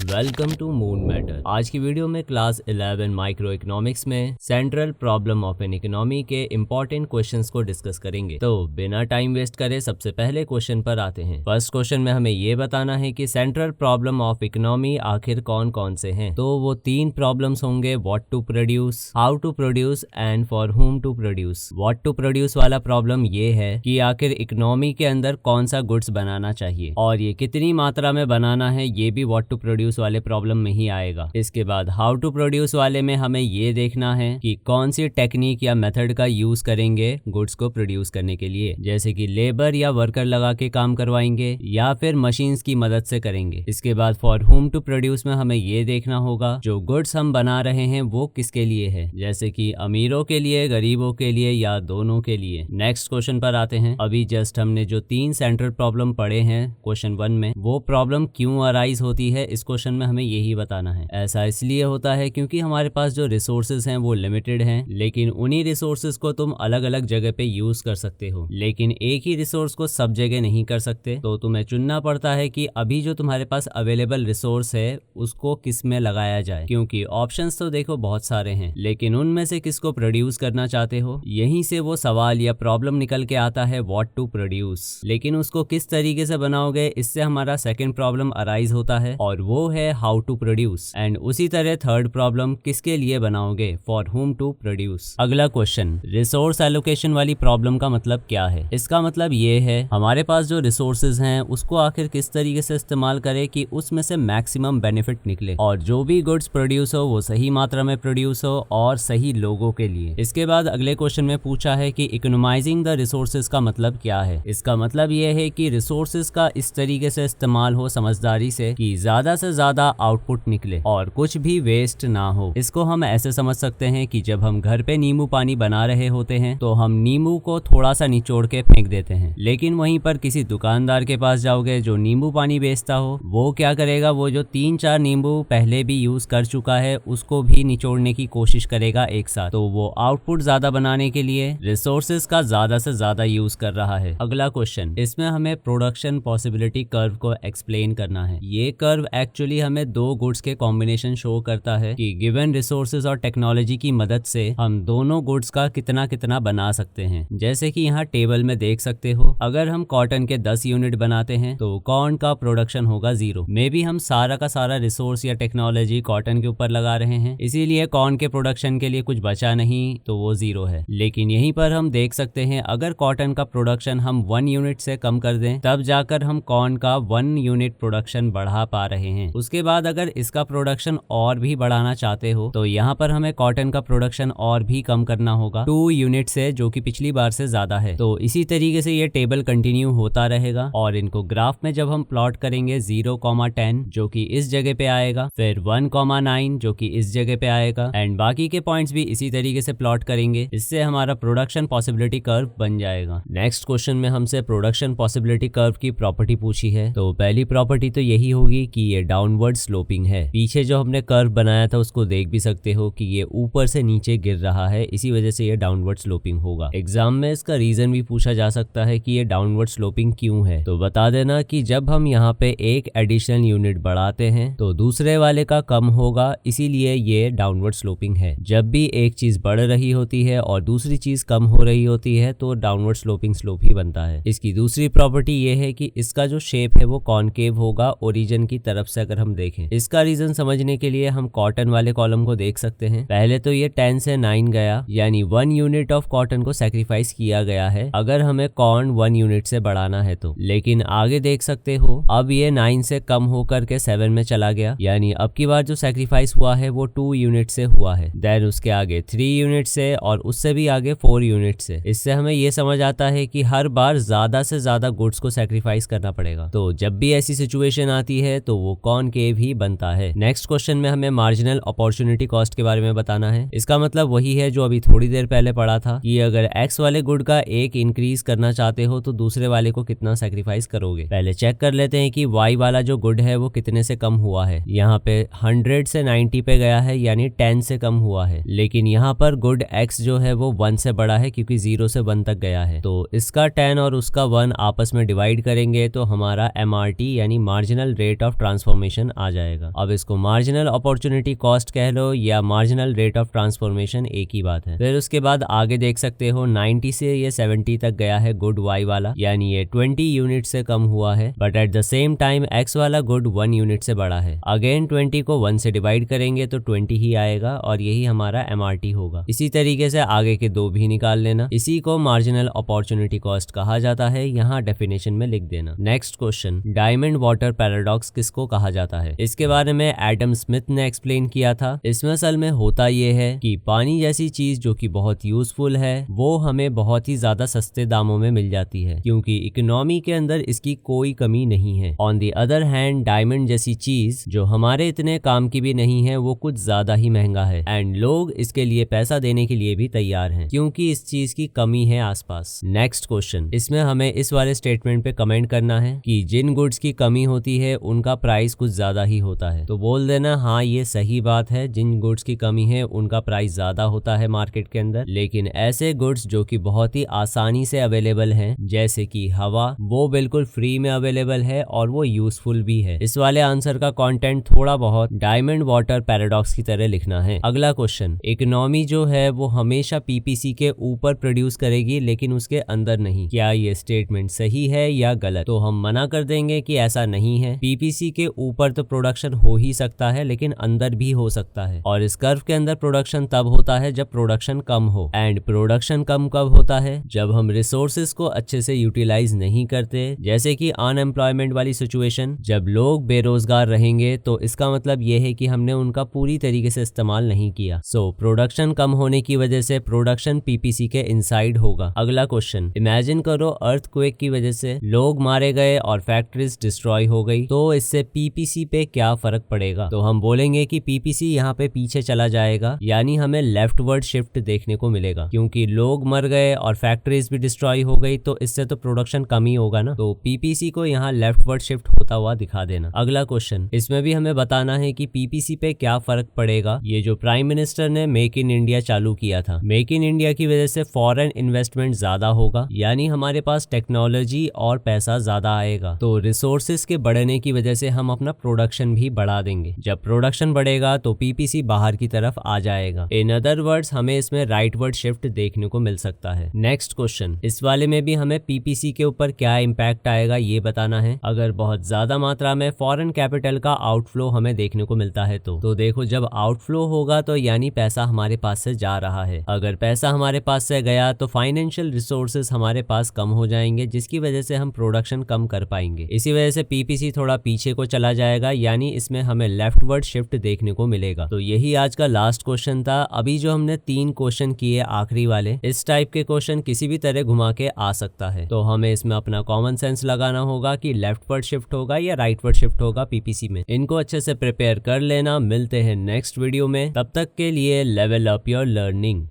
Welcome to moon matter. आज की video में क्लास 11 माइक्रो इकोनॉमिक्स में central problem of an economy के इंपॉर्टेंट क्वेश्चंस को डिस्कस करेंगे। तो बिना टाइम वेस्ट करे सबसे पहले क्वेश्चन पर आते हैं। फर्स्ट क्वेश्चन में हमें ये बताना है कि सेंट्रल प्रॉब्लम ऑफ इकोनॉमी आखिर कौन कौन से हैं। तो वो तीन प्रॉब्लम्स होंगे, what to produce, how to produce and for whom to produce. What to produce वाला प्रॉब्लम ये है कि आखिर इकोनॉमी के अंदर कौन सा गुड्स बनाना चाहिए और ये कितनी मात्रा में बनाना है, ये भी व्हाट टू प्रोड्यूस वाले प्रॉब्लम में ही आएगा। इसके बाद हाउ टू प्रोड्यूस वाले में हमें ये देखना है कि कौन सी टेक्निक या मेथड का यूज करेंगे गुड्स को प्रोड्यूस करने के लिए, जैसे कि लेबर या वर्कर लगा के काम करवाएंगे या फिर मशीन्स की मदद से करेंगे। इसके बाद फॉर हुम टू प्रोड्यूस में हमें ये देखना होगा जो गुड्स हम बना रहे हैं वो किसके लिए है, जैसे कि अमीरों के लिए, गरीबों के लिए या दोनों के लिए। नेक्स्ट क्वेश्चन पर आते हैं। अभी जस्ट हमने जो तीन सेंट्रल प्रॉब्लम पढ़े हैं क्वेश्चन 1 में, वो प्रॉब्लम क्यों अराइज होती है इस क्वेश्चन में हमें यही बताना है। ऐसा इसलिए होता है क्योंकि हमारे पास जो रिसोर्सेज हैं वो लिमिटेड हैं, लेकिन उन्हीं रिसोर्सेज को तुम अलग अलग जगह पे यूज कर सकते हो, लेकिन एक ही रिसोर्स को सब जगह नहीं कर सकते। तो तुम्हें चुनना पड़ता है कि अभी जो तुम्हारे पास अवेलेबल रिसोर्स है उसको किस में लगाया जाए, क्योंकि ऑप्शंस तो देखो बहुत सारे हैं, लेकिन उनमें से किसको प्रोड्यूस करना चाहते हो। यहीं से वो सवाल या प्रॉब्लम निकल के आता है व्हाट टू प्रोड्यूस। लेकिन उसको किस तरीके से बनाओगे, इससे हमारा सेकंड प्रॉब्लम अराइज होता है और वो है हाउ टू प्रोड्यूस। एंड उसी तरह थर्ड प्रॉब्लम किसके लिए बनाओगे, फॉर हुम टू प्रोड्यूस। अगला क्वेश्चन, रिसोर्स एलोकेशन वाली प्रॉब्लम का मतलब क्या है। इसका मतलब ये है हमारे पास जो रिसोर्सेज हैं उसको आखिर किस तरीके से इस्तेमाल करें कि उसमें से मैक्सिमम बेनिफिट निकले और जो भी गुड्स प्रोड्यूस हो वो सही मात्रा में प्रोड्यूस हो और सही लोगों के लिए। इसके बाद अगले क्वेश्चन में पूछा है कि इकोनोमाइजिंग द रिसोर्सेज का मतलब क्या है। इसका मतलब ये है कि रिसोर्सेज का इस तरीके से इस्तेमाल हो समझदारी से कि ज्यादा से ज्यादा आउटपुट निकले और कुछ भी वेस्ट ना हो। इसको हम ऐसे समझ सकते हैं कि जब हम घर पे नींबू पानी बना रहे होते हैं तो हम नींबू को थोड़ा सा निचोड़ के फेंक देते हैं, लेकिन वहीं पर किसी दुकानदार के पास जाओगे जो नींबू पानी बेचता हो, वो क्या करेगा, वो जो 3-4 नींबू पहले भी यूज कर चुका है उसको भी निचोड़ने की कोशिश करेगा एक साथ। तो वो आउटपुट ज्यादा बनाने के लिए रिसोर्सेज का ज्यादा से ज्यादा यूज कर रहा है। अगला क्वेश्चन, इसमें हमें प्रोडक्शन पॉसिबिलिटी कर्व को एक्सप्लेन करना है। ये कर्व एक्चुअली हमें दो गुड्स के कॉम्बिनेशन शो करता है कि गिवन रिसोर्सेज और टेक्नोलॉजी की मदद से हम दोनों गुड्स का कितना कितना बना सकते हैं। जैसे कि यहाँ टेबल में देख सकते हो, अगर हम कॉटन के 10 यूनिट बनाते हैं तो कॉर्न का प्रोडक्शन होगा 0। मे बी हम सारा का सारा रिसोर्स या टेक्नोलॉजी कॉटन के ऊपर लगा रहे हैं, इसीलिए कॉर्न के प्रोडक्शन के लिए कुछ बचा नहीं तो वो 0 है। लेकिन यहीं पर हम देख सकते हैं अगर कॉटन का प्रोडक्शन हम 1 यूनिट से कम कर दें तब जाकर हम कॉर्न का 1 यूनिट प्रोडक्शन बढ़ा पा रहे हैं। उसके बाद अगर इसका प्रोडक्शन और भी बढ़ाना चाहते हो तो यहाँ पर हमें कॉटन का प्रोडक्शन और भी कम करना होगा 2 यूनिट से, जो कि पिछली बार से ज्यादा है। तो इसी तरीके से ये टेबल कंटिन्यू होता रहेगा और इनको ग्राफ में जब हम प्लॉट करेंगे 0,10 जो कि इस जगह पे आएगा, फिर 1,9 जो कि इस जगह पे आएगा एंड बाकी के पॉइंट्स भी इसी तरीके से प्लॉट करेंगे। इससे हमारा प्रोडक्शन पॉसिबिलिटी कर्व बन जाएगा। नेक्स्ट क्वेश्चन में हमसे प्रोडक्शन पॉसिबिलिटी कर्व की प्रॉपर्टी पूछी है। तो पहली प्रॉपर्टी तो यही होगी कि ये डाउनवर्ड स्लोपिंग है। पीछे जो हमने कर्व बनाया था उसको देख भी सकते हो कि ये ऊपर से नीचे गिर रहा है, इसी वजह से ये डाउनवर्ड स्लोपिंग होगा। एग्जाम में इसका रीजन भी पूछा जा सकता है कि ये डाउनवर्ड स्लोपिंग क्यों है। तो बता देना कि जब हम यहाँ पे एक एडिशनल यूनिट बढ़ाते हैं तो दूसरे वाले का कम होगा, इसीलिए ये डाउनवर्ड स्लोपिंग है। जब भी एक चीज बढ़ रही होती है और दूसरी चीज कम हो रही होती है तो डाउनवर्ड स्लोपिंग स्लोप ही बनता है। इसकी दूसरी प्रॉपर्टी ये है कि इसका जो शेप है वो कॉनकेव होगा ओरिजिन की तरफ से। अगर हम देखें इसका रीजन समझने के लिए हम कॉटन वाले कॉलम को देख सकते हैं। पहले तो ये 10 से 9 गया, यानी 1 यूनिट ऑफ कॉटन को सैक्रिफाइस किया गया है अगर हमें कॉर्न 1 यूनिट से बढ़ाना है तो। लेकिन आगे देख सकते हो अब ये 9 से कम होकर के 7 में चला गया, यानी अब की बार जो सैक्रिफाइस हुआ है वो 2 यूनिट से हुआ है। देन उसके आगे 3 यूनिट से और उससे भी आगे 4 यूनिट से। इससे हमें ये समझ आता है कि हर बार ज्यादा से ज्यादा गुड्स को सैक्रिफाइस करना पड़ेगा। तो जब भी ऐसी सिचुएशन आती है तो वो कॉनकेव ही बनता है। नेक्स्ट क्वेश्चन में हमें मार्जिनल अपॉर्चुनिटी कॉस्ट के बारे में बताना है। इसका मतलब वही है जो अभी थोड़ी देर पहले पढ़ा था कि अगर एक्स वाले गुड का 1 इंक्रीज करना चाहते हो तो दूसरे वाले को कितना सैक्रिफाइस करोगे। पहले चेक कर लेते हैं कि वाई वाला जो गुड है वो कितने से कम हुआ है। यहाँ पे 100 से 90 पे गया है, यानी 10 से कम हुआ है। लेकिन यहाँ पर गुड एक्स जो है वो 1 से बड़ा है क्योंकि 0 से 1 तक गया है। तो इसका 10 और उसका 1 आपस में डिवाइड करेंगे तो हमारा MRT यानी marginal rate of transformation transformation आ जाएगा। अब इसको मार्जिनल अपॉर्चुनिटी कॉस्ट कह लो या मार्जिनल रेट ऑफ ट्रांसफॉर्मेशन, एक ही बात है। फिर उसके बाद आगे देख सकते हो 90 से ये 70 तक गया है गुड y वाला, यानी ये 20 यूनिट से कम हुआ है, but at the same time x वाला गुड 1 यूनिट से बड़ा है। अगेन 20 को 1 से डिवाइड करेंगे तो 20 ही आएगा और यही हमारा MRT होगा। इसी तरीके से आगे के दो भी निकाल लेना। इसी को मार्जिनल अपॉर्चुनिटी कॉस्ट कहा जाता है, यहाँ डेफिनेशन में लिख देना। Next question, diamond water paradox किसको कहा जाता है? इसके बारे में एडम स्मिथ ने एक्सप्लेन किया था। इसमें असल में होता ये है कि पानी जैसी चीज जो कि बहुत यूजफुल है वो हमें बहुत ही ज्यादा सस्ते दामों में मिल जाती है, क्योंकि इकोनॉमी के अंदर इसकी कोई कमी नहीं है। On the other hand diamond जैसी चीज जो हमारे इतने काम की भी नहीं है वो कुछ ज्यादा ही महंगा है एंड लोग इसके लिए पैसा देने के लिए भी तैयार हैं, क्योंकि इस चीज की कमी है आसपास। नेक्स्ट क्वेश्चन, इसमें हमें इस वाले स्टेटमेंट पे कमेंट करना है कि जिन गुड्स की कमी होती है उनका प्राइस कुछ ज्यादा ही होता है। तो बोल देना हाँ ये सही बात है, जिन गुड्स की कमी है उनका प्राइस ज्यादा होता है मार्केट के अंदर, लेकिन ऐसे गुड्स जो कि बहुत ही आसानी से अवेलेबल हैं जैसे कि हवा, वो बिल्कुल फ्री में अवेलेबल है और वो यूजफुल भी है। इस वाले आंसर का कंटेंट थोड़ा बहुत डायमंड वाटर पैराडॉक्स की तरह लिखना है। अगला क्वेश्चन, इकोनॉमी जो है वो हमेशा पीपीसी के ऊपर प्रोड्यूस करेगी लेकिन उसके अंदर नहीं। क्या ये स्टेटमेंट सही है या गलत? तो हम मना कर देंगे कि ऐसा नहीं है। पीपीसी के ऊपर तो प्रोडक्शन हो ही सकता है लेकिन अंदर भी हो सकता है, और इस कर्व के अंदर प्रोडक्शन तब होता है जब प्रोडक्शन कम हो। एंड प्रोडक्शन कम कब होता है? जब हम रिसोर्सेज को अच्छे से यूटिलाइज नहीं करते, जैसे कि अनएम्प्लॉयमेंट वाली सिचुएशन। जब लोग बेरोजगार रहेंगे तो इसका मतलब ये है कि हमने उनका पूरी तरीके से इस्तेमाल नहीं किया। सो प्रोडक्शन कम होने की वजह से प्रोडक्शन पीपीसी के इनसाइड होगा। अगला क्वेश्चन, इमेजिन करो अर्थक्वेक की वजह से लोग मारे गए और फैक्ट्रीज डिस्ट्रॉय हो गई, तो इससे पीपीसी पे क्या फर्क पड़ेगा? तो हम बोलेंगे कि पीपीसी यहाँ पे पीछे चला जाएगा, यानी हमें लेफ्टवर्ड शिफ्ट देखने को मिलेगा, क्योंकि लोग मर गए और फैक्ट्रीज भी डिस्ट्रॉय हो गई तो इससे तो प्रोडक्शन कम ही होगा ना। तो पीपीसी को यहाँ लेफ्टवर्ड शिफ्ट होता हुआ दिखा देना। अगला क्वेश्चन, इसमें भी हमें बताना है कि पीपीसी पे क्या फर्क पड़ेगा। ये जो प्राइम मिनिस्टर ने मेक इन इंडिया चालू किया था, मेक इन इंडिया की वजह से फॉरेन इन्वेस्टमेंट ज्यादा होगा, यानी हमारे पास टेक्नोलॉजी और पैसा ज्यादा आएगा। तो रिसोर्सेज के बढ़ने की वजह से हम अपना प्रोडक्शन भी बढ़ा देंगे। जब प्रोडक्शन बढ़ेगा तो पीपीसी बाहर की तरफ आ जाएगा। इन अदर वर्ड्स हमें इसमें राइटवर्ड शिफ्ट देखने को मिल सकता है। नेक्स्ट क्वेश्चन, इस वाले में भी हमें पीपीसी के ऊपर क्या इम्पैक्ट आएगा ये बताना है। अगर बहुत ज्यादा मात्रा में फॉरेन कैपिटल का आउटफ्लो हमें देखने को मिलता है तो देखो जब आउटफ्लो होगा तो यानी पैसा हमारे पास से जा रहा है। अगर पैसा हमारे पास से गया तो फाइनेंशियल रिसोर्सेज हमारे पास कम हो जाएंगे, जिसकी वजह से हम प्रोडक्शन कम कर पाएंगे। इसी वजह से पीपीसी थोड़ा पीछे को चला जाएगा, यानी इसमें हमें लेफ्टवर्ड शिफ्ट देखने को मिलेगा। तो यही आज का लास्ट क्वेश्चन था। अभी जो हमने 3 क्वेश्चन किए आखिरी वाले, इस टाइप के क्वेश्चन किसी भी तरह घुमा के आ सकता है, तो हमें इसमें अपना कॉमन सेंस लगाना होगा कि लेफ्टवर्ड शिफ्ट होगा या राइटवर्ड शिफ्ट होगा पीपीसी में। इनको अच्छे से प्रिपेयर कर लेना। मिलते हैं नेक्स्ट वीडियो में, तब तक के लिए लेवल अप योर लर्निंग।